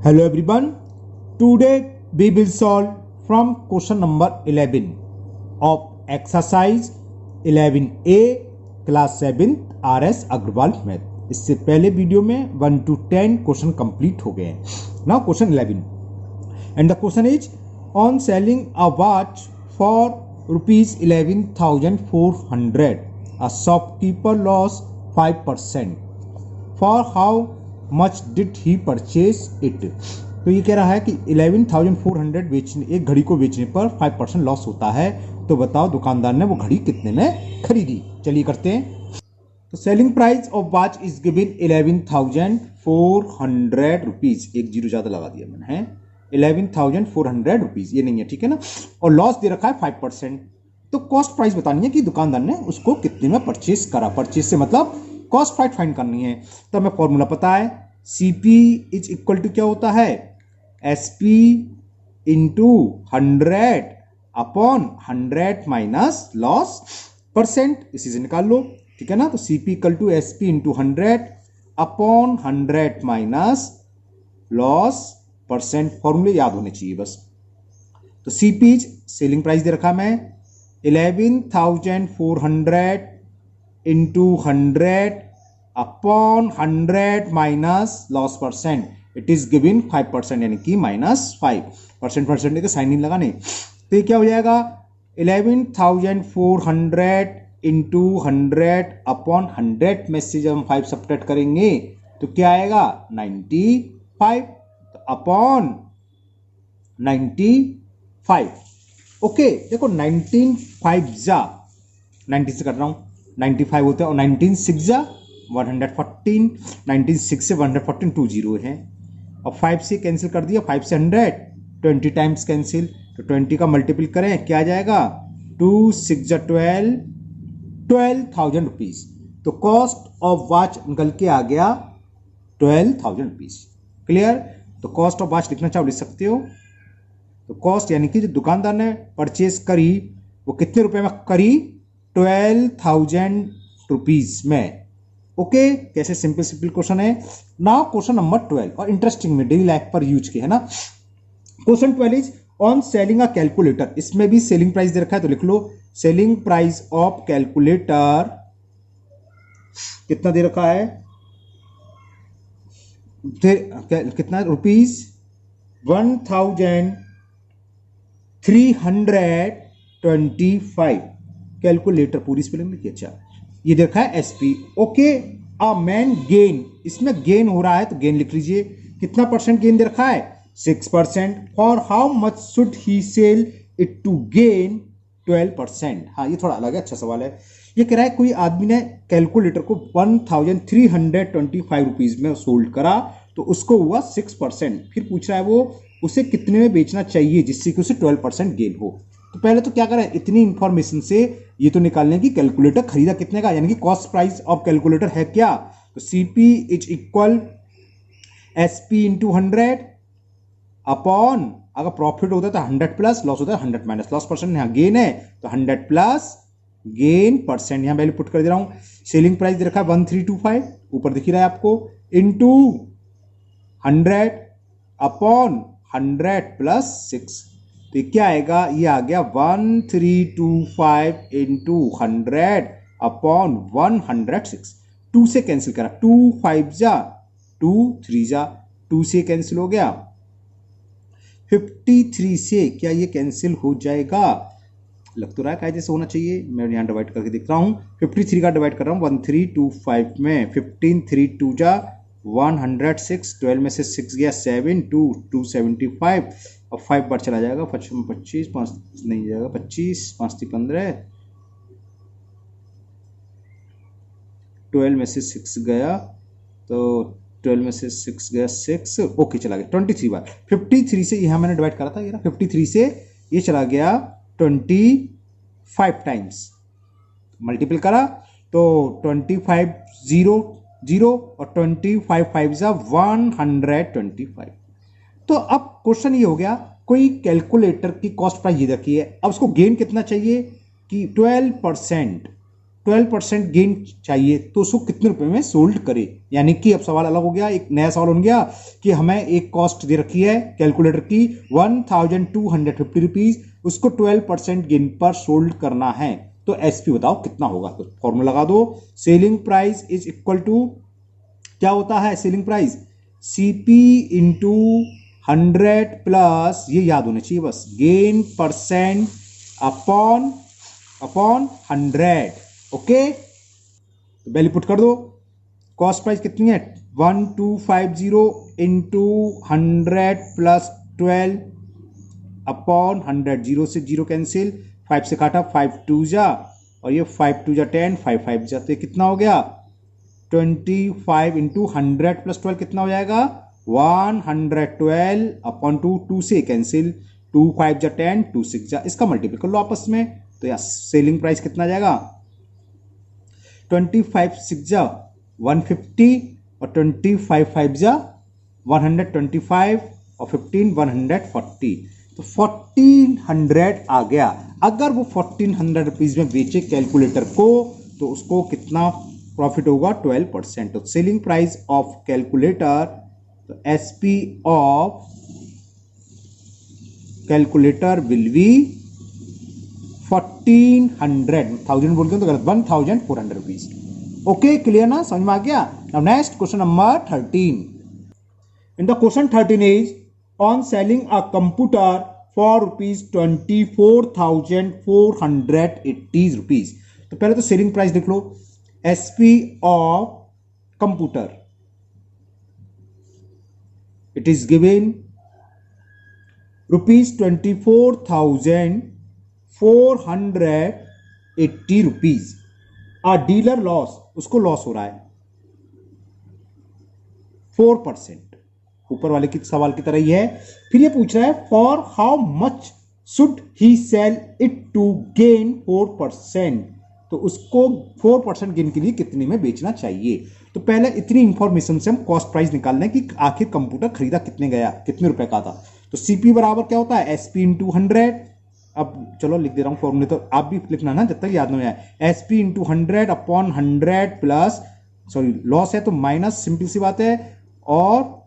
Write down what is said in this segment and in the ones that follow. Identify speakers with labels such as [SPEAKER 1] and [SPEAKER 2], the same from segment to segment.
[SPEAKER 1] Hello everyone. Today we will solve from question number 11 of exercise 11A class 7 RS Agarwal math. इससे पहले video में 1 to 10 question complete हो गए हैं। Now question 11 and the question is on selling a watch for rupees 11,400 a shopkeeper lost 5%. For how much did he purchase it. तो ये कह रहा है कि 11,400 बेचने एक घड़ी को बेचने पर 5% लॉस होता है। तो बताओ दुकानदार ने वो घड़ी कितने में खरीदी। चलिए करते हैं। तो selling price of watch is given 11,400 rupees. एक जीरो ज्यादा लगा दिया मैंने, है 11,400 रुपीज, ये नहीं है, ठीक है ना। और लॉस दे रखा है 5%। तो कॉस्ट प्राइस बतानी है कि दुकानदार ने उसको कितने में परचेज करा। परचेज से मतलब कॉस्ट प्राइस फाइंड करनी है। तो हमें फॉर्मूला पता है, सीपी इज इक्वल टू क्या होता है, SP into 100 upon 100 minus loss percent. इसी से निकाल लो, ठीक है ना। तो CP equal to SP into 100 upon 100 minus loss percent. फॉर्मूले याद होने चाहिए बस। तो सीपी सेलिंग प्राइस दे रखा मैं 11,400 into 100 upon 100 minus loss percent. It is given 5%, यानी कि -5%। परसेंट का साइन नहीं लगाने। तो ये क्या हो जाएगा 11,400 इंटू 100 अपॉन 100 में से जब हम 5 सब्ट्रैक्ट करेंगे तो क्या आएगा 95 अपॉन 95। ओके देखो 19 5 जा 90 से कर रहा हूं, 95 होते हैं और 19 6 जा 114, 19 6 से 114 2 जीरो है। और 5 से कैंसिल कर दिया, 5 से 100 20 टाइम्स कैंसिल। तो 20 का मल्टीपल करें क्या आ जाएगा 2 6 जा 12,000 रुपीज। तो कॉस्ट ऑफ वॉच निकल के आ गया 12,000 रुपीज। क्लियर। तो कॉस्ट ऑफ वॉच लिखना चाहो लिख सकते हो। तो कॉस्ट यानी कि जो दुकानदार ने परचेज करी वो कितने रुपए में करी 12,000 रुपीज में। ओके कैसे सिंपल क्वेश्चन है। नाउ क्वेश्चन नंबर 12 और इंटरेस्टिंग में डेली लाइफ पर यूज के है ना। Question 12 is on selling a calculator. इसमें भी सेलिंग प्राइस दे रखा है तो लिख लो सेलिंग प्राइस ऑफ कैलकुलेटर कितना दे रखा है, कितना रुपीज 1,325। कैलकुलेटर पूरी स्पेलिंग लिखिए। अच्छा ये देखा है SP. Okay a man gain, इसमें गेन हो रहा है तो गेन लिख लीजिए। कितना परसेंट गेन दे रखा है 6%। For how much should he sell it to gain 12%। हाँ ये थोड़ा अलग है, अच्छा सवाल है। ये कह रहा है कोई आदमी ने कैलकुलेटर को 1,325 रुपीज में सोल्ड करा तो उसको हुआ 6%। फिर पूछ रहा है वो उसे कितने में बेचना चाहिए जिससे कि उसे 12% गेन हो। तो पहले तो क्या करें, इतनी इंफॉर्मेशन से ये तो निकालने की कैलकुलेटर खरीदा कितने का, यानी कि कॉस्ट प्राइस ऑफ कैलकुलेटर है क्या। तो CP is equal SP into 100 upon, अगर प्रॉफिट होता है तो 100 प्लस, लॉस होता है 100 माइनस लॉस परसेंट। यहाँ गेन है तो 100 प्लस गेन परसेंट। यहाँ वैल्यू पुट कर दे रहा हूं। सेलिंग प्राइस दे रखा है 1,325 ऊपर दिख रहा है आपको, इंटू 100 अपॉन 100 प्लस 6। तो क्या आएगा, ये आ गया 1,325 इंटू 100 अपॉन 106। 2 से कैंसिल करा, 2 5 जा 2 3 जा 2 से कैंसिल हो गया। 53 से क्या ये कैंसिल हो जाएगा, लग तो रहा है कायदे से होना चाहिए। मैं यहाँ डिवाइड करके देख रहा हूँ। 53 का डिवाइड कर रहा हूँ 1,325 में। 15 3 2 जा 106, 12 में से 6 गया 7 2 275 और 5 बार चला जाएगा 25 5 नहीं जाएगा 25 5 15, 12 में से 6 गया तो 12 में से 6 गया 6, ओके चला गया 23 बार। 53 से यहाँ मैंने डिवाइड करा था, ये 53 से ये चला गया 25 टाइम्स, मल्टीपल करा तो 25 0 0 और 25 5 जा 125। तो अब क्वेश्चन ये हो गया, कोई कैलकुलेटर की कॉस्ट प्राइस ये रखी है, अब उसको गेन कितना चाहिए कि 12%। 12% गेन चाहिए तो उसको कितने रुपए में सोल्ड करे। यानी कि अब सवाल अलग हो गया, एक नया सवाल हो गया कि हमें एक कॉस्ट दे रखी है कैलकुलेटर की 1250 रुपीज, उसको 12% गेन पर सोल्ड करना है, तो एसपी बताओ कितना होगा। तो फॉर्मूला लगा दो, selling price is equal to, क्या होता है selling price, CP into 100 plus, ये याद होना चाहिए बस, गेन परसेंट अपॉन 100। ओके, तो वैल्यू पुट कर दो। कॉस्ट प्राइस कितनी है 1250 इंटू 100 प्लस 12 अपॉन 100, 0 से 0 कैंसिल, 5 से काटा, 5 2 जा, और ये 5 2 जा 10, 5 5 जा, तो ये कितना हो गया 25 इंटू 100 प्लस 12 कितना हो जाएगा 112 अपॉन 2, 2 से कैंसिल, 2 5 जा 10, 2 6 जा, इसका मल्टीपल कर लो आपस में, तो यार सेलिंग प्राइस कितना जाएगा 25 6 जा 150 और 25 5 जा 125 और 15 140, तो 1400 आ गया। अगर वो 1400 रुपीज में बेचे कैलकुलेटर को तो उसको कितना प्रॉफिट होगा 12%। तो सेलिंग प्राइस ऑफ कैलकुलेटर, तो SP of calculator will be 1400, 1000 बोल के तो गलत, 1400 रुपीज। ओके, क्लियर ना, समझ में आ गया। Now next question number 13। In the question 13 is on selling a computer for rupees 24,480 rupees. तो पहले तो सेलिंग प्राइस लिख लो, SP of computer, it is given rupees 24,480 rupees. A dealer loss, उसको लॉस हो रहा है 4%, ऊपर वाले की सवाल की तरह ही है। फिर ये पूछ रहा है for how much should he sell it to gain 4%, तो उसको 4% गेन के लिए कितने में बेचना चाहिए। तो पहले इतनी इंफॉर्मेशन से हम कॉस्ट प्राइस निकालना है कि आखिर कंप्यूटर खरीदा कितने गया, कितने रुपए का था। तो सीपी बराबर क्या होता है एसपी इंटू 100, अब चलो लिख दे रहा हूं फॉर्मूले, तो आप भी लिखना ना जब तक याद नहीं आए, SP into 100 upon 100 plus, sorry loss है तो माइनस, सिंपल सी बात है, और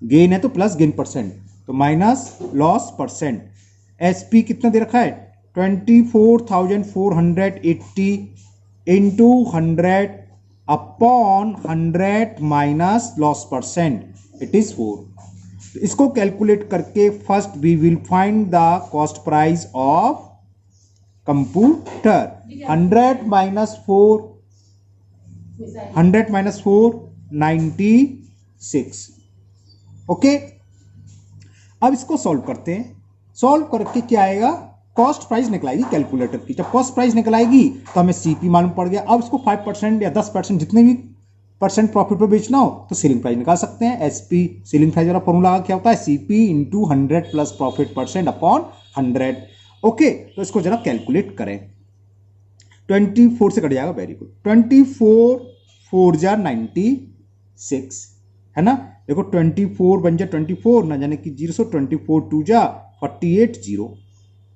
[SPEAKER 1] गेन है तो प्लस गेन परसेंट, तो माइनस लॉस परसेंट। एसपी कितना दे रखा है 24,480 into 100 upon 100 minus loss percent, it is 4। इसको कैलकुलेट करके first we will find the cost price of computer. 100 minus 4, 96। Okay, अब इसको सॉल्व करते हैं। सॉल्व करके क्या आएगा, कॉस्ट प्राइस निकलाएगी कैलकुलेटर की। जब कॉस्ट प्राइस निकलाएगी तो हमें सीपी मालूम पड़ गया। अब इसको 5% या 10% जितने भी परसेंट प्रॉफिट पे बेचना हो तो सेलिंग प्राइस निकाल सकते हैं। एसपी सेलिंग प्राइस वाला फॉर्मूला क्या होता है, CP into 100 plus profit percent upon 100। Okay, तो इसको जरा कैलकुलेट करें। 24 से कट जाएगा, वेरी गुड। 24 4 जा 96 है ना। देखो 24 बन जा 24 ना जाने कि 0 से 24 2 जा 48 0,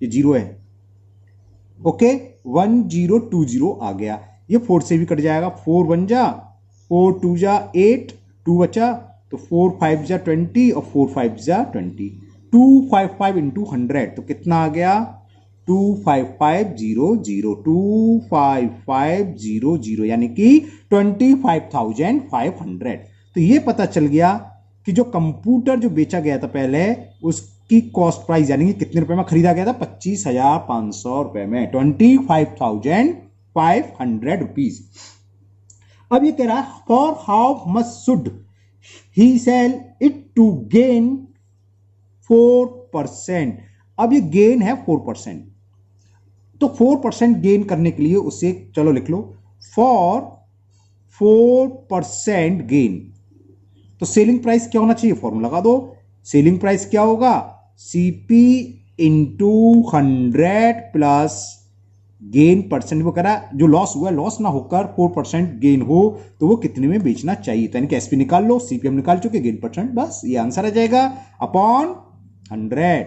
[SPEAKER 1] ये 0 है। ओके, 1020 आ गया। ये 4 से भी कट जाएगा, 4 बन जा 4 2 जा 8, 2 बचा तो 4 5 जा 20 और 4 5 जा 20, 255 इंटू 100 तो कितना आ गया 25500, 25500 यानी कि 25,500। तो ये पता चल गया कि जो कंप्यूटर जो बेचा गया था पहले उसकी कॉस्ट प्राइस यानी कि कितने रुपए में खरीदा गया था 25,500 रुपए में, 25,500 रुपीज। अब ये कह रहा है for how much should he sell it to gain 4%। अब ये गेन है 4%, तो 4% गेन करने के लिए उसे चलो लिख लो फॉर 4% गेन। तो सेलिंग प्राइस क्या होना चाहिए, फॉर्मूला लगा दो। सेलिंग प्राइस क्या होगा, CP into 100 plus gain percent. वो कह रहा है जो लॉस हुआ, लॉस ना होकर 4% गेन हो तो वो कितने में बेचना चाहिए। तो यानी कि एसपी निकाल लो, सीपी हम निकाल चुके, गेन परसेंट, बस ये आंसर आ जाएगा अपॉन 100।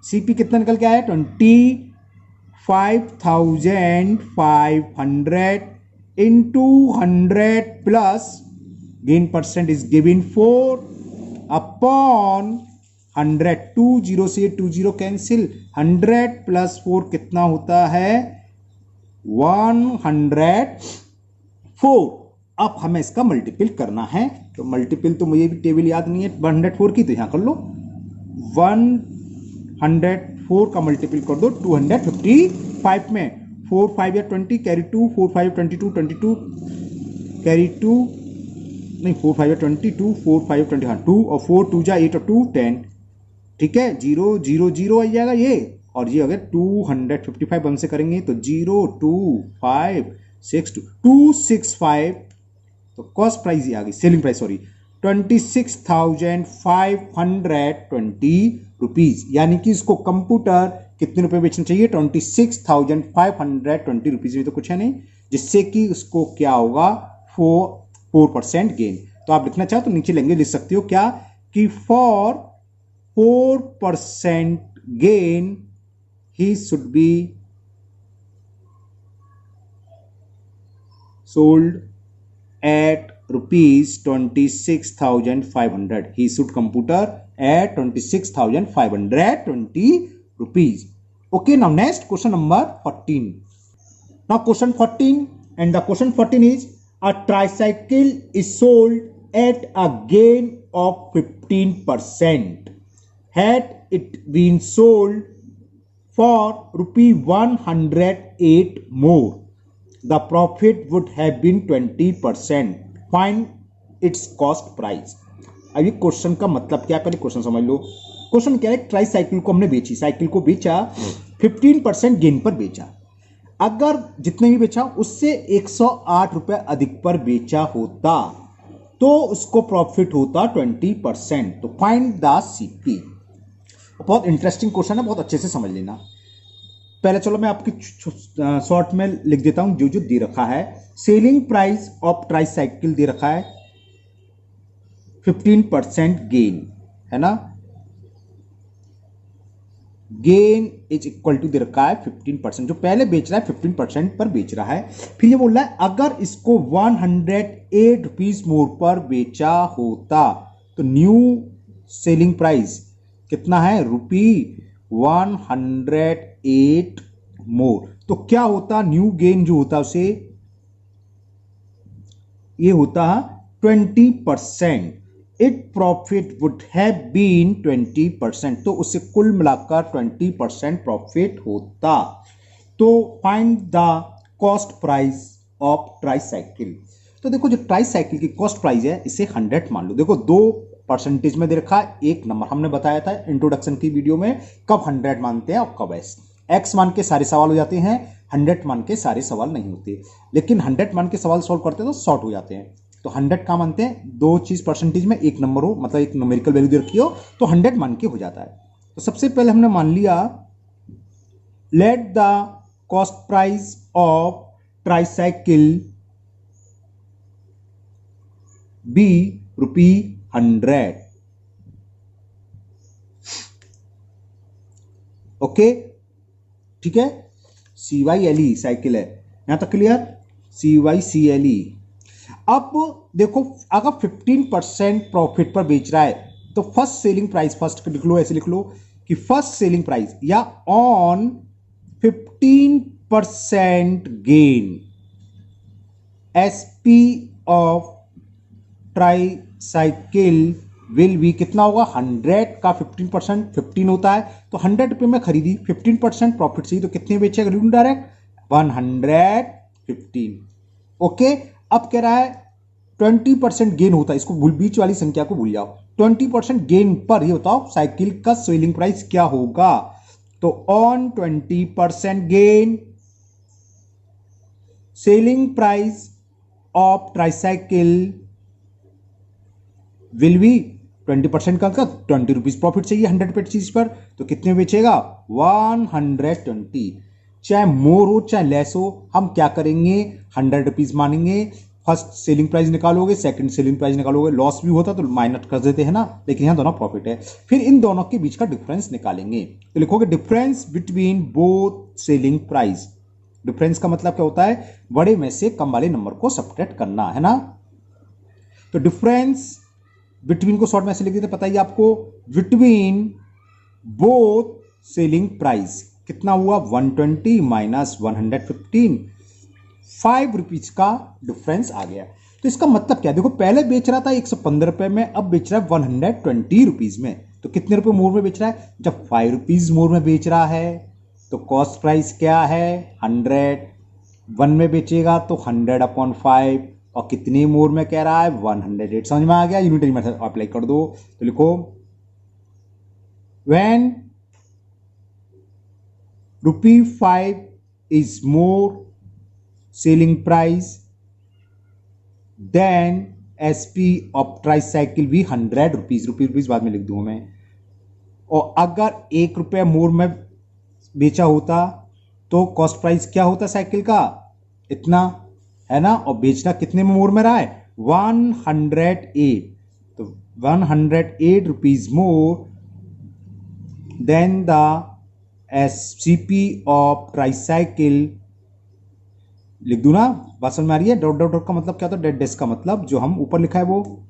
[SPEAKER 1] सीपी कितना निकल के आया 5,500 into 100 plus gain percent is given 4 upon 100. 20 से 20 कैंसिल, 100 प्लस 4 कितना होता है 104. अब हमें इसका मल्टीपल करना है, तो मल्टीपल तो मुझे भी टेबल याद नहीं है 104 की, तो यहां कर लो 104 का मल्टीपल कर दो 255 में. 4 5 या 20 कैरी 2, 4 5 22 22 कैरी 2 नहीं 4 5 या 22 4 5 20 हाँ 2 और 4 2 जा 8 और 2 10. ठीक है 0 0 0 आ जाएगा ये, और ये अगर 255 बन से करेंगे तो 0 2 5 6 265. तो कॉस्ट प्राइस ये आ गई, सेलिंग प्राइस सॉरी 26,520 रुपीज. यानी कि इसको कंप्यूटर कितने रुपए बेचना चाहिए 26,520 रुपीज में, तो कुछ है नहीं, जिससे कि उसको क्या होगा 4% गेन. तो आप लिखना चाहो तो नीचे लैंग्वेज लिख सकते हो क्या कि for 4% gain he should be sold at rupees 26,500. He should computer at 26,520 rupees. Okay, now next question number 14. Now question 14, and the question 14 is a tricycle is sold at a gain of 15%. Had it been sold for ₹108 more, the profit would have been 20%. Find its cost price. अभी question का मतलब क्या है पहले question समझ लो. Question क्या है, try cycle को हमने बेची, साइकिल को बेचा 15% गेन पर बेचा. अगर जितने भी बेचा उससे 108 रुपए अधिक पर बेचा होता तो उसको प्रॉफिट होता 20%. तो फाइंड द सीपी. बहुत इंटरेस्टिंग क्वेश्चन है, बहुत अच्छे से समझ लेना. पहले चलो मैं आपकी शॉर्ट में लिख देता हूं जो जो दे रखा है. सेलिंग प्राइस ऑफ ट्राईसाइकिल दे रखा है 15% गेन, है ना. गेन इज इक्वल टू दे रखा है 15%. जो पहले बेच रहा है 15% पर बेच रहा है. फिर ये बोल रहा है अगर इसको 108 रुपीज मोर पर बेचा होता तो न्यू सेलिंग प्राइस कितना है ₹108 मोर. तो क्या होता न्यू गेन जो होता उसे ये होता 20%. It profit would have been 20%. तो उससे कुल मिलाकर 20% प्रॉफिट होता. तो find the cost price of tricycle. तो देखो जो ट्राईसाइकिल की कॉस्ट प्राइस है इसे 100 मान लो. देखो 2% में दे रखा है, एक नंबर हमने बताया था इंट्रोडक्शन की वीडियो में कब 100 मानते हैं और कब एक्स मान के सारे सवाल हो जाते हैं, 100 मान के सारे सवाल नहीं होते. लेकिन 100 मान के सवाल सॉल्व करते हैं तो शॉर्ट हो जाते हैं. तो 100 का मानते हैं, दो चीज परसेंटेज में एक नंबर हो, मतलब एक न्यूमेरिकल वैल्यू दे रखी हो तो 100 मान के हो जाता है. तो सबसे पहले हमने मान लिया let the cost price of tricycle be ₹100. Okay ठीक है. CYLE साइकिल है, यहां तक क्लियर. CYCLE. अब देखो अगर 15% प्रॉफिट पर बेच रहा है तो फर्स्ट सेलिंग प्राइस, फर्स्ट लिख लो, ऐसे लिख लो कि फर्स्ट सेलिंग प्राइस या on 15% gain SP of tricycle will be कितना होगा 100 का 15% 15 होता है. तो 100 रुपए में खरीदी, 15% प्रॉफिट चाहिए तो कितने बेचेगा डायरेक्ट 115. ओके. अब कह रहा है 20% गेन होता है, इसको बीच वाली संख्या को भूल जाओ. 20% गेन पर ये बताओ साइकिल का सेलिंग प्राइस क्या होगा. तो on 20% gain selling price of tricycle will be 20% का 20 रुपीज प्रॉफिट चाहिए 100 रुपए चीज पर, तो कितने बेचेगा 120. चाहे मोर हो चाहे लेस हो, हम क्या करेंगे 100 रुपीज मानेंगे. फर्स्ट सेलिंग प्राइस निकालोगे, सेकंड सेलिंग प्राइस निकालोगे, लॉस भी होता तो माइनस कर देते हैं ना, लेकिन यहाँ दोनों प्रॉफिट है। फिर इन दोनों के बीच का डिफरेंस निकालेंगे, तो लिखोगे difference between both selling price. Difference का मतलब क्या होता है, बड़े में से कम वाले नंबर को सब्ट्रैक्ट करना है ना। तो डिफरेंस बिटवीन को शॉर्ट में ऐसे लिख देते, पता ही आपको, बिटवीन बोथ सेलिंग प्राइस कितना हुआ 120 माइनस 115, 5 रुपीज का डिफरेंस आ गया। तो इसका मतलब क्या, देखो पहले बेच रहा था 115 रुपए में, अब बेच रहा है 120 रुपीज में। तो कितने रुपए मोर में बेच रहा है, जब 5 रुपीज मोर में बेच रहा है तो कॉस्ट प्राइस क्या है 100, 1 में बेचेगा तो 100/5, और कितने मोर में कह रहा है 108। समझ में आ गया, यूनिटरी मेथड अप्लाई कर दो। तो लिखो when ₹5 is more selling price then SP of tricycle भी 100 रुपीज, रुपीज बाद में लिख दूंगा मैं। और अगर 1 रुपये मोर में बेचा होता तो कॉस्ट प्राइस क्या होता साइकिल का, इतना है ना, और बेचना कितने में मोर में रहा है 108, तो 108 rupees more than the SCP of tricycle, लिख दूं ना, बात समझ में आ रही है। डॉट डॉट डॉट का मतलब क्या होता है, डेड डेस्क का मतलब जो हम ऊपर लिखा है वो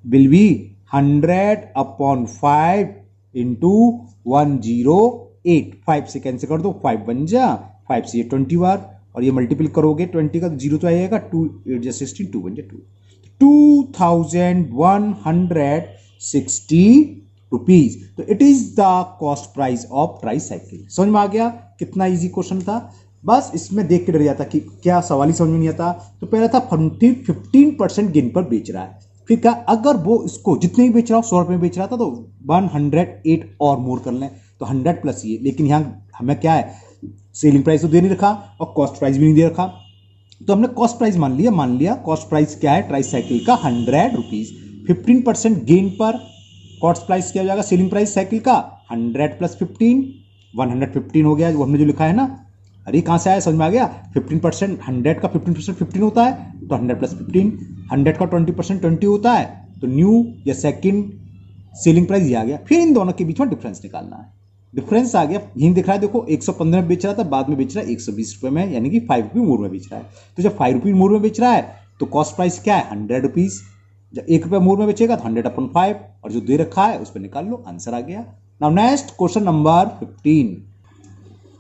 [SPEAKER 1] विल बी 100/5 इंटू 108, 5 से कैंसिल कर दो, 5 बन जा, 5 से ये 20 बार, और ये मल्टीपल करोगे 20 का तो 0 तो आएगा, 2 8 जा 16, 2 बन जा 2, 2160 रुपीज। तो it is the cost price of tricycle. समझ में आ गया, कितना इजी क्वेश्चन था। बस इसमें देख के डर जाता कि क्या सवाल ही समझ में नहीं आता। तो पहला था 15% गेन पर बेच रहा है, फिर क्या अगर वो इसको जितने भी बेच रहा हो 100 रुपये में बेच रहा था तो 108 और मोर कर लें, तो 100 प्लस ये, लेकिन यहाँ हमें क्या है सेलिंग प्राइस तो दे नहीं रखा और कॉस्ट प्राइस भी नहीं दे रखा, तो हमने कॉस्ट प्राइस मान लिया कॉस्ट प्राइस क्या है ट्राईसाइकिल का 100 रुपीज। 15% गेन पर कॉस्ट प्राइस क्या हो जाएगा सेलिंग प्राइस साइकिल का 100 प्लस 15, 115 हो गया, वो हमने जो लिखा है ना। अरे कहां से आया, समझ में आ गया। 15% 100 का 15% 15 होता है, तो 100 प्लस 15, 100 का 20% 20 होता है, तो न्यू या सेकंड सेलिंग प्राइस ये आ गया। फिर इन दोनों के बीच में डिफरेंस निकालना है। डिफरेंस आ गया, यही दिख रहा है, देखो 115 में बेच रहा था, बाद में बेच रहा है 120 रुपए में, यानी कि 5 रुपये मोर में बेच रहा है। तो जब 5 रुपये मोर में बेच रहा है तो कॉस्ट प्राइस क्या है 100 रुपीज। जब 1 रुपये मोर में बेचेगा तो 100/5, और जो दे रखा है उस पर निकाल लो, आंसर आ गया। Now next question number 15,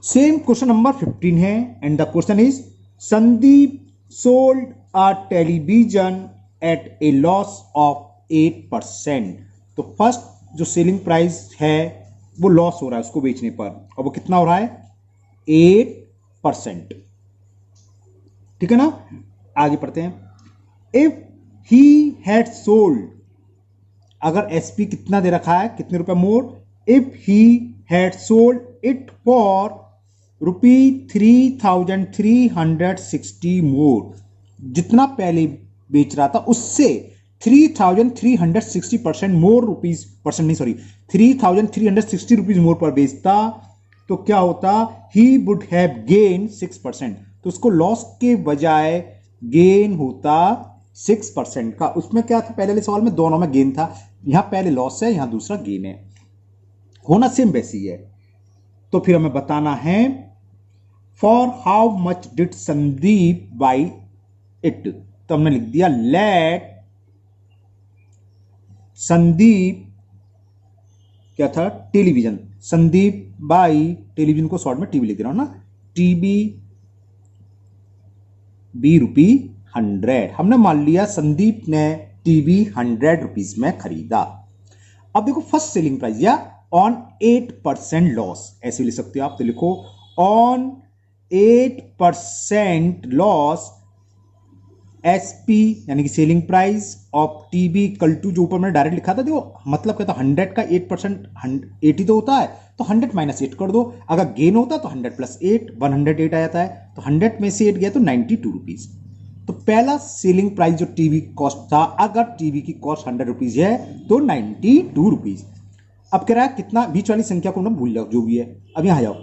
[SPEAKER 1] same question number 15 है, and the question is Sandeep sold a television at a loss of 8%। तो फर्स्ट जो सेलिंग प्राइस है वो लॉस हो रहा है उसको बेचने पर, और वो कितना हो रहा है 8%। ठीक है ना, आगे पढ़ते हैं। इफ ही हैड सोल्ड, अगर एसपी कितना दे रखा है, कितने रुपए more, if he had sold it for ₹3,360 more, जितना पहले बेच रहा था उससे 3,360% मोर रुपीज, परसेंट नहीं सॉरी 3,360 रुपीज मोर पर बेचता, तो क्या होता, ही वुड हैव गेन 6%। तो उसको लॉस के बजाय गेन होता 6% का। उसमें क्या था, पहले वाले सवाल में दोनों में गेन था, यहां पहले लॉस है, यहां दूसरा गेन है, होना सेम वैसी है। तो फिर हमें बताना है for how much did Sandeep by it. तो हमने लिख दिया लेट संदीप, क्या था टेलीविजन, संदीप बाई टेलीविजन को शॉर्ट में टीवी लिख रहा हूं ना, टीवी बी ₹100। हमने मान लिया संदीप ने टीवी 100 रुपीज में खरीदा। अब देखो फर्स्ट सेलिंग प्राइस या ऑन 8% लॉस, ऐसे लिख सकते हो आप। तो लिखो ऑन 8% लॉस एसपी यानी कि selling price of TV equal to, जो ऊपर मैंने डायरेक्ट लिखा था देखो, मतलब क्या था 100 का 8% 80 तो होता है, तो 100 माइनस 8 कर दो। अगर गेन होता तो 100 प्लस 8 108 आ जाता है, तो 100 में से 8 गया तो 92 रुपीज। तो पहला सेलिंग प्राइस जो टीवी कॉस्ट था, अगर टीवी की कॉस्ट 100 रुपीज है तो 92 रुपीज। अब कह रहा है कितना, बीच वाली संख्या को ना भूल जाओ जो भी है। अब यहां जाओ,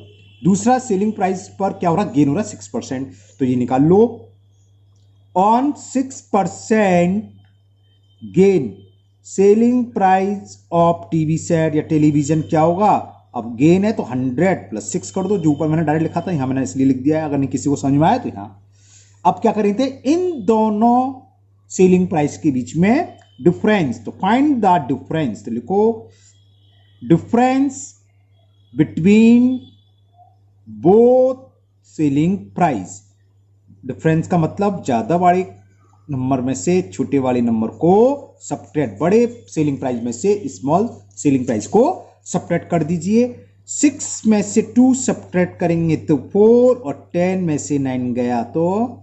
[SPEAKER 1] दूसरा सेलिंग प्राइस पर क्या हो रहा है, गेन हो रहा है 6%। तो ये निकाल लो on 6% gain selling price of TV set या टेलीविजन क्या होगा? अब गेन है तो 100 प्लस 6 कर दो, जो ऊपर मैंने डायरेक्ट लिखा था यहां मैंने इसलिए लिख दिया है, अगर नहीं किसी को समझ में आया तो यहां। अब क्या करें थे, इन दोनों सेलिंग प्राइस के बीच में डिफरेंस, तो फाइंड द डिफरेंस, तो लिखो difference between both selling price. Difference का मतलब ज्यादा बड़े नंबर में से छोटे वाले नंबर को सब्ट्रैक्ट, बड़े सेलिंग प्राइस में से स्मॉल सेलिंग प्राइस को सब्ट्रैक्ट कर दीजिए। 6 में से 2 सब्ट्रैक्ट करेंगे तो 4 और 10 में से 9 गया तो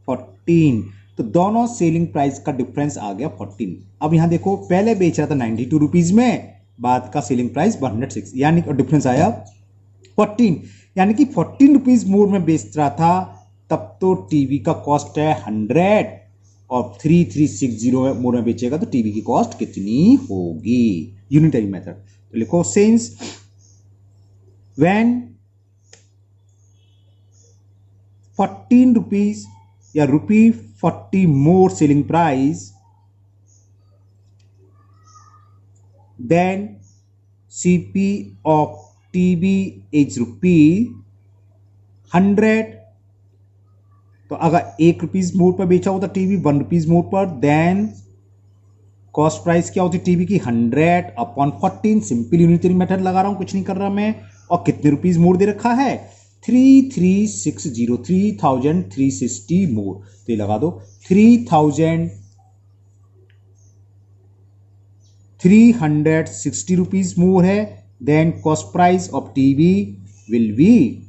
[SPEAKER 1] 14, तो दोनों सेलिंग प्राइस का डिफरेंस आ गया 14। अब यहां देखो पहले बेच रहा था 92 रुपीज में, बाद का सेलिंग प्राइस 106, यानी डिफरेंस आया 14, यानी कि 14 रुपीज मोर में बेच रहा था, तब तो टीवी का कॉस्ट है 100 और 3360 मोर में बेचेगा तो टीवी की कॉस्ट कितनी होगी? यूनिटरी मेथड, तो लिखो सिंस व्हेन 14 रुपीज या ₹40 more selling price then CP of TV is ₹100, तो अगर ₹1 मोर पर बेचा होता टीवी ₹1 मोर पर, देन कॉस्ट प्राइस क्या होती टीवी की 100 अपॉन 14, सिंपल यूनिटरी मेथड लगा रहा हूं, कुछ नहीं कर रहा मैं। और कितने रुपीज मोर दे रखा है? 3360 मोर, तो ये लगा दो 360 रुपीज मोर है, then cost price of TV will be,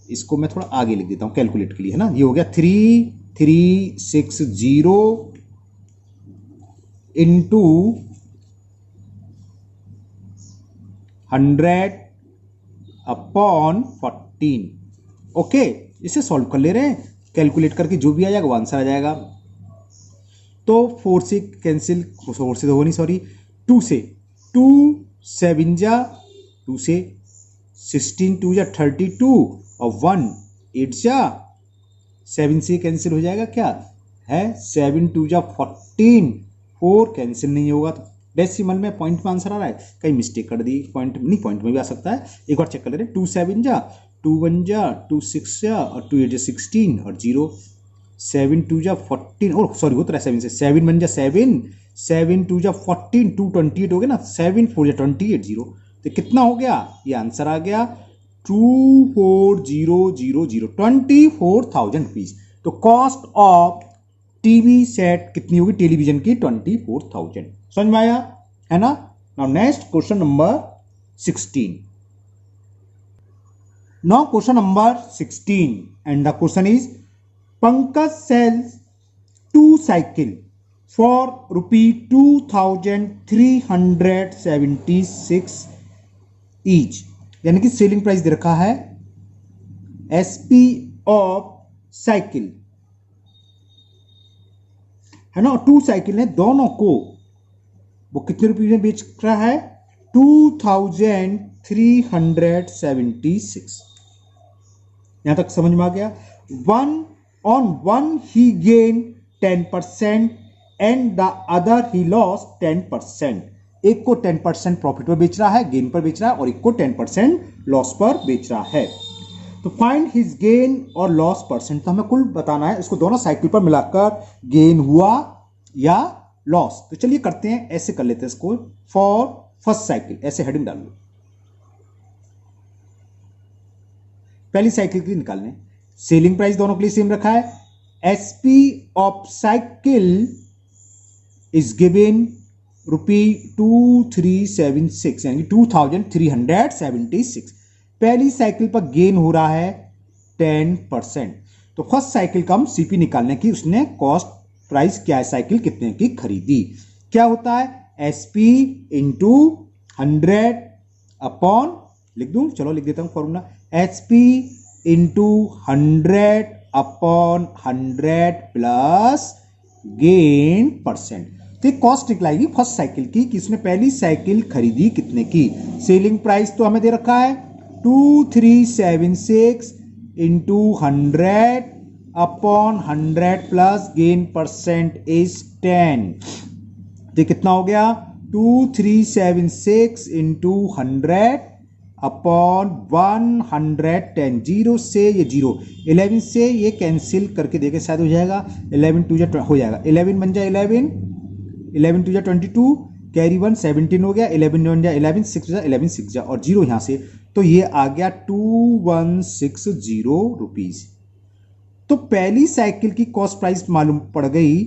[SPEAKER 1] इसको मैं थोड़ा आगे लिख देता हूं कैलकुलेट के लिए, है ना। ये हो गया 3360 इंटू 100 अपॉन 14। ओके, इसे सॉल्व कर ले रहे हैं, कैलकुलेट करके जो भी आ जाएगा वो आंसर आ जाएगा। तो 4 से कैंसिल, 4 से तो हो नहीं, सॉरी 2 से, 2 7 जा 2 से 16, 2 जा 32 और 1 8 जा 7 से कैंसिल हो जाएगा, क्या है 7 2 जा 14, 4 कैंसिल नहीं होगा, तो डेसिमल में पॉइंट में आंसर आ रहा है, कहीं मिस्टेक कर दी, पॉइंट नहीं, पॉइंट में भी आ सकता है, एक बार चेक कर ले रहे। 2 7 जा 2 1 जा 2 6 जा और 2 8 जा 16 और 0, 7 2 जा 14, और सॉरी होता है 7 से, 7 1 जा 7, 7 2 जा 14, 2 28 हो गया ना, 7 4 जा 28 0, तो कितना हो गया? ये आंसर आ गया 24000, 24,000 रुपीज। तो कॉस्ट ऑफ टीवी सेट कितनी होगी टेलीविजन की? 24,000। समझ में आया है ना। Now next question number 16। Now question number 16 and the question is Pankaj sells 2 cycle for ₹2376 each, यानी कि सेलिंग प्राइस दे रखा है एसपी ऑफ साइकिल, है ना। 2 साइकिल है, दोनों को वो कितने रुपये में बेच रहा है? 2376। यहां तक समझ में आ गया। one he gained 10% and the other he lost 10%। एक को 10% प्रॉफिट पर बेच रहा है, गेन पर बेच रहा है, और एक को 10% लॉस पर बेच रहा है। तो फाइंड हिज गेन और लॉस परसेंट, तो हमें कुल बताना है, इसको दोनों साइकिल पर मिलाकर गेन हुआ या लॉस। तो चलिए करते हैं, ऐसे कर लेते हैं इसको, फॉर फर्स्ट साइकिल ऐसे हेडिंग डाल लो, पहली साइकिल के लिए निकालने। सेलिंग प्राइस दोनों के लिए सेम रखा है, SP of cycle is given ₹2376, यानी 2376। पहली साइकिल पर गेन हो रहा है 10%। तो फर्स्ट साइकिल का हम सीपी निकालने की, उसने कॉस्ट प्राइस क्या है, साइकिल कितने की खरीदी, क्या होता है एसपी इंटू 100 अपॉन, लिख दूं, चलो लिख देता हूं formula, SP into 100 upon 100 plus gain percent. तो एक कॉस्ट निकलाएगी फर्स्ट साइकिल की कि उसने पहली साइकिल खरीदी कितने की। सेलिंग प्राइस तो हमें दे रखा है 2376 into 100 upon 100 plus gain percent is 10, तो कितना हो गया 2376 इंटू 100 अपॉन 110। जीरो से ये जीरो, 11 से ये कैंसिल करके देखे शायद हो जाएगा, 11 टू जा हो जाएगा, 11 बन जाए 11 टू जा 22, कैरी 1 17 हो गया, 11 बन जाए 11 6 जा 11 6 जा और जीरो यहाँ से, तो ये आ गया 2160 रुपीज। तो पहली साइकिल की कॉस्ट प्राइस मालूम पड़ गई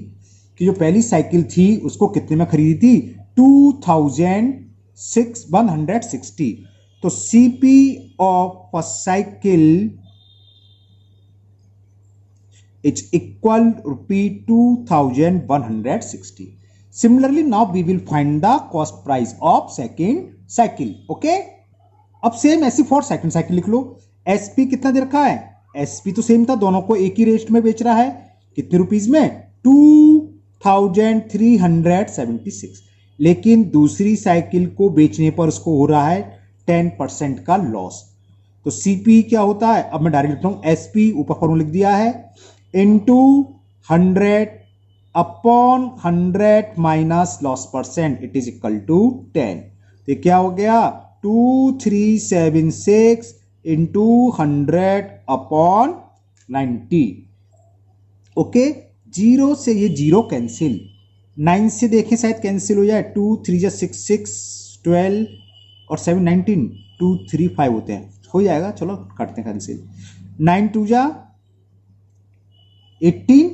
[SPEAKER 1] कि जो पहली साइकिल थी उसको कितने में खरीदी थी 2160। तो CP of first cycle is equal ₹2160। Similarly now we will find the cost price of second cycle. Okay, अब सेम ऐसी फॉर सेकेंड साइकिल लिख लो। एसपी कितना दे रखा है, एसपी तो सेम था, दोनों को एक ही रेट में बेच रहा है, कितने रुपीज में 2376। लेकिन दूसरी साइकिल को बेचने पर उसको हो रहा है 10% का लॉस। तो सीपी क्या होता है, अब मैं डायरेक्ट लिखता हूं एसपी, ऊपर फॉर्मूला लिख दिया है, into 100 upon 100 minus loss percent, it is equal to 10। तो क्या हो गया 2376 इंटू 100 अपॉन 90। ओके, जीरो से ये जीरो कैंसिल, 9 से देखें शायद कैंसिल हो जाए, 2 3 जा 6 6 12 और 7 19, 2 3 5 होते हैं, हो जाएगा, चलो काटते हैं कैंसिल, 9 2 जा 18,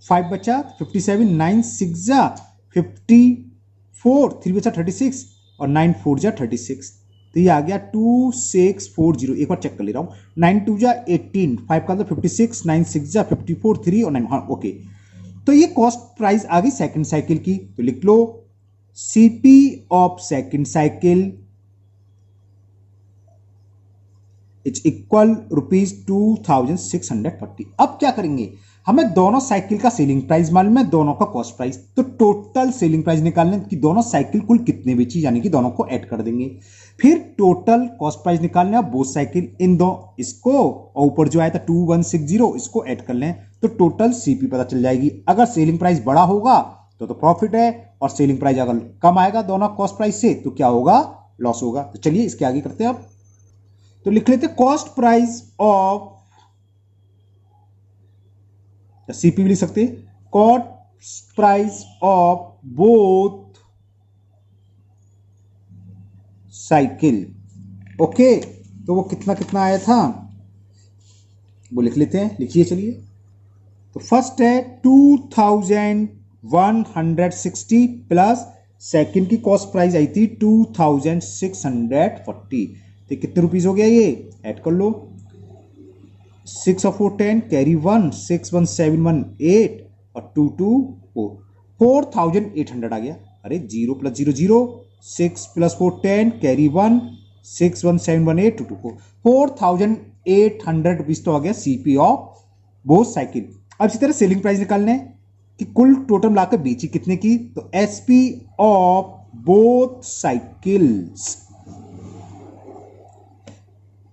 [SPEAKER 1] 5 बचा 57, 9 6 जा 54, 3 बचा 36 और 9 4 जा 36। तो ये आ गया 2640। एक बार चेक कर ले रहा हूं, 9 2 जा 18, 5 का 56, 9 6 जा 54, 3 और 9, हाँ ओके। तो ये कॉस्ट प्राइस आ गई सेकंड साइकिल की, तो लिख लो CP of second cycle is equal ₹2640। अब क्या करेंगे, हमें दोनों साइकिल का सेलिंग प्राइस मालूम है, दोनों का कॉस्ट प्राइस, तो टोटल सेलिंग प्राइस निकालने की दोनों साइकिल कुल कितने बेची, यानी कि दोनों को ऐड कर देंगे। फिर टोटल कॉस्ट प्राइस निकालने बोथ साइकिल, इन दो इसको और ऊपर जो आया था 2160 इसको ऐड कर लें, तो टोटल सीपी पता चल जाएगी। अगर सेलिंग प्राइस बड़ा होगा तो प्रॉफिट है, और सेलिंग प्राइस अगर कम आएगा दोनों कॉस्ट प्राइस से तो क्या होगा, लॉस होगा। तो चलिए इसके आगे करते हैं। अब तो लिख लेते कॉस्ट प्राइस ऑफ, सीपी भी लिख सकते हैं, cost price of both cycle. Okay, तो वो कितना कितना आया था वो लिख लेते हैं, लिखिए चलिए। तो फर्स्ट है 2160 प्लस सेकंड की कॉस्ट प्राइस आई थी 2640। तो कितने रुपीस हो गया, ये ऐड कर लो, 6 और 4 10, कैरी 1, 6 1 7 1 8 और 2 2 4, 4800 आ गया। अरे 0 प्लस 0 0, 6 प्लस 4 10, कैरी 1, 6 1 7 1 8 2 2 4, 4800 रुपीज तो आ गया सीपी ऑफ बोथ साइकिल। अब इसी तरह सेलिंग प्राइस निकालने कि कुल टोटल मिलाकर बेची कितने की, तो एसपी ऑफ बोथ साइकिल्स,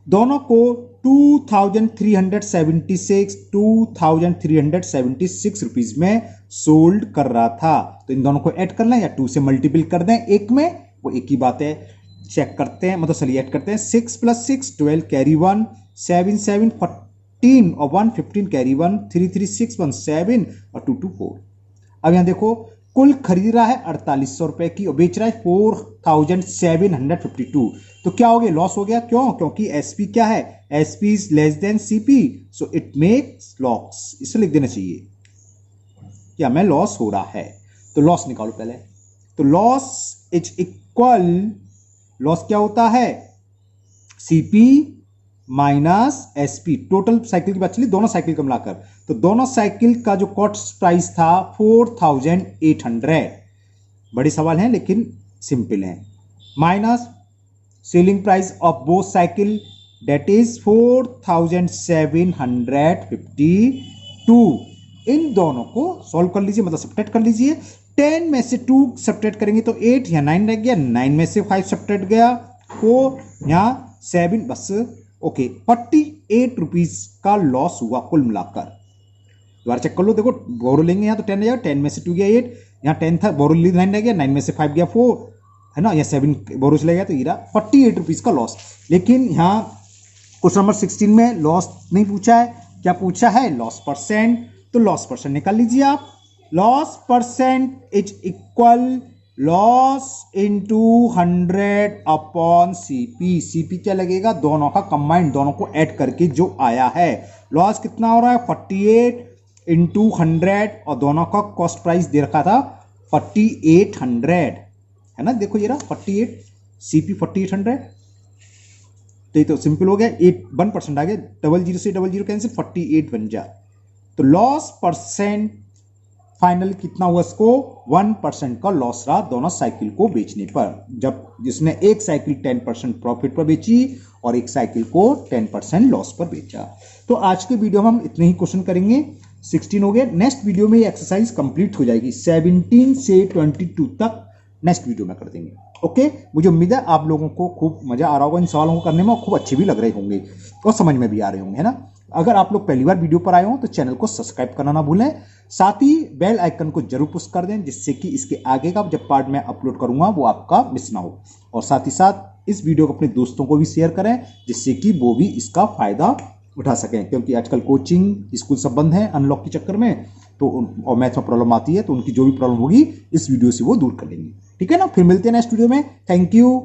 [SPEAKER 1] दोनों को 2376 रुपीज में सोल्ड कर रहा था। तो इन दोनों को ऐड कर लें या 2 से मल्टीपल कर दें एक में, वो एक ही बात है। चेक करते हैं, मतलब चलिए ऐड करते हैं, 6 प्लस 6 12, कैरी 1, 7 7 14 और 1 15, कैरी 1, 3 3 6 1 7 और 2 2 4। अब यहां देखो कुल खरीद रहा है 4800 रुपए की और बेच रहा है 4752। तो क्या हो गया, लॉस हो गया। क्यों, क्योंकि एसपी क्या है, SP is less than CP, so it makes loss. इसे लिख देना चाहिए क्या, मैं लॉस हो रहा है। तो लॉस निकालो पहले, तो लॉस इज इक्वल, लॉस क्या होता है, CP minus SP. Total cycle की बात चली, दोनों साइकिल का मिलाकर, तो दोनों साइकिल का जो कॉस्ट प्राइस था 4800। बड़े सवाल हैं लेकिन सिंपल हैं। Minus selling price of both cycle that is 4752। इन दोनों को सॉल्व कर लीजिए, मतलब सब्ट्रैक्ट कर लीजिए। 10 में से 2 सब्ट्रैक्ट करेंगे तो 8, यहाँ 9 रह गया, 9 में से 5 सब्ट्रैक्ट गया 4, यहाँ 7, बस ओके। 48 रुपीज का लॉस हुआ कुल मिलाकर। दोबारा चेक कर लो, देखो बोरो लेंगे यहाँ तो 10 आ जाएगा, 10 में से 2 गया 8, यहाँ 10 था, बोरो 9 रह गया, 9 में से 5 गया 4, है ना, यहाँ 7 बोरो चला गया तो ये रहा 48 रुपीज़ का लॉस। लेकिन यहाँ क्वेश्चन नंबर 16 में लॉस नहीं पूछा है, क्या पूछा है, लॉस परसेंट। तो लॉस परसेंट निकाल लीजिए आप, loss percent is equal loss into 100 upon CP. CP क्या लगेगा, दोनों का कंबाइंड, दोनों को ऐड करके जो आया है। लॉस कितना हो रहा है 48 इंटू 100, और दोनों का कॉस्ट प्राइस दे रखा था 4800, है ना, देखो ये रहा 48, सीपी 4800, तो ये तो सिंपल हो गया, 1% आ गया, 00 से 00 कैंसिल, 48 बन जा। तो लॉस परसेंट फाइनल कितना हुआ, इसको 1% का लॉस रहा दोनों साइकिल को बेचने पर, जब जिसने एक साइकिल 10% प्रॉफिट पर बेची और एक साइकिल को 10% लॉस पर बेचा। तो आज के वीडियो में हम इतने ही क्वेश्चन करेंगे, 16 हो गए। नेक्स्ट वीडियो में ये एक्सरसाइज कंप्लीट हो जाएगी, 17 से 22 तक नेक्स्ट वीडियो में कर देंगे। ओके, मुझे उम्मीद है आप लोगों को खूब मजा आ रहा होगा इन सवालों को करने में, और खूब अच्छे भी लग रहे होंगे और समझ में भी आ रहे होंगे, है ना। अगर आप लोग पहली बार वीडियो पर आए हो तो चैनल को सब्सक्राइब करना ना भूलें, साथ ही बेल आइकन को जरूर पुश कर दें, जिससे कि इसके आगे का जब पार्ट मैं अपलोड करूंगा वो आपका मिस ना हो। और साथ ही साथ इस वीडियो को अपने दोस्तों को भी शेयर करें, जिससे कि वो भी इसका फायदा उठा सकें, क्योंकि आजकल कोचिंग स्कूल सब बंद है अनलॉक के चक्कर में, तो और मैथ में प्रॉब्लम आती है, तो उनकी जो भी प्रॉब्लम होगी इस वीडियो से वो दूर कर लेंगे। ठीक है ना, फिर मिलते हैं नेक्स्ट वीडियो में। Thank you.